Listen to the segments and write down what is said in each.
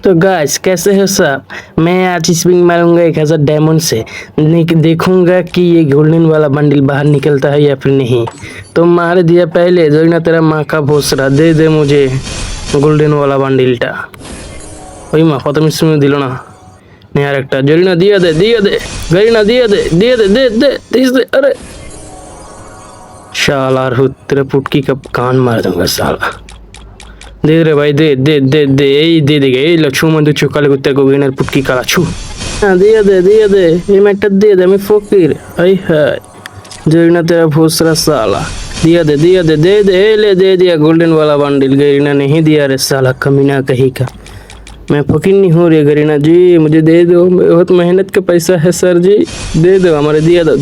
तो गाइस कैसे हो सब। मैं आज स्पिंग मारूंगा 1000 डायमंड से। देखूंगा कि ये गोल्डन वाला बंडल बाहर निकलता है या फिर नहीं। तो मार दिया पहले जो ना तेरा माँ का भोसरा दे दे मुझे गोल्डन वाला बंडलটা। ওই মা কত মিস দিল না নেয়ার একটা জরিনা দিয়ে দে গরিনা দিয়ে দে দিস দে अरे शालार हो तेरा पुटकी का कान मार दूंगा साला। दे रे भाई दे यही दे देगा यही लच्छू मन तो चुका ले तेरे को विनर पुटकी काला छू। हाँ दिया दे ये मैटर दे दे मैं फकीर आई है जरीना तेरा भोसरा साला। दिया दे ले दे दिया गोल्डन वाला बंडल। गरीना नहीं दिया रे साला कमीना कहीं का। मैं फकीर नहीं हूँ रे गरीना जी मुझे दे दो बहुत मेहनत का पैसा है सर जी दे दो हमारे दिया दो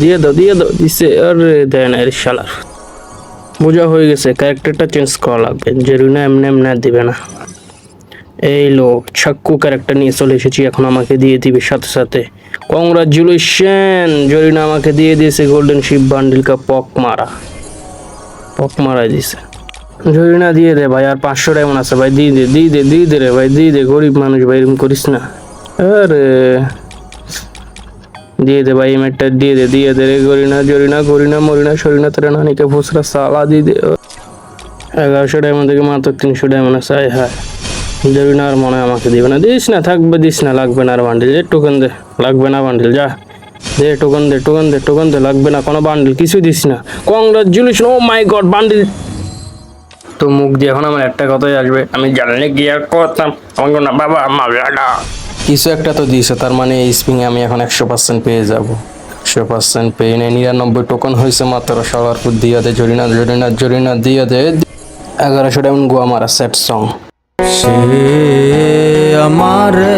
जिससे अरे देना रे शाला বোঝা হয়ে গেছে ক্যারেক্টারটা চেঞ্জ করা লাগবে জেরিনা এমনি দিবে না। এই লো ছাক্কু ক্যারেক্টার নিয়ে চলে এসেছি এখন আমাকে দিয়ে দিবে সাথে সাথে। কংগ্রাচুলেশন জেরিনা আমাকে দিয়ে দিয়েছে গোল্ডেন শিপ বান্ডিল का পক মারা দিয়েছে। জেরিনা দিয়ে দে ভাই আর 500 ডায়মন্ড আছে ভাই দিয়ে দে রে ভাই দিয়ে দে গরিব মানুষ ভাই এরকম করিস না। আরে দিয়ে দে भाई मेटर दिए दे रे गोरीना मोरीना शरीना तेरा नानी का भूसरा साला दे दे। 1100 डायमंड থেকে মাত্র 300 ডায়মন্ড আছে আয় হায় জরিনা আর মনে আমাকে দিবে না দিস না থাকবে দিস না লাগবে না আর বান্ডেল যে টোকেন দে লাগবে না বান্ডেল যা দে টোকেন দে লাগবে না কোনো বান্ডেল কিছু দিস না। কংগ্রাচুলেশন ও মাই গড বান্ডেল তো মুখ দিয়ে এখন আমার একটা কথাই আসবে আমি জানলে কি আর করতাম আমাকে না বাবা মাওলানা কিছু একটা তো দিয়েছে তার মানে এই স্পিংয়ে আমি এখন 100% পেয়ে যাব। 100% পেয়ে নেই 99 টোকন হয়েছে মাত্র সবার ফুট দিয়ে দে জরিনা দিয়ে দে 1100 ডায়মন্ড গোয়া মারা সেট সং সে আমারে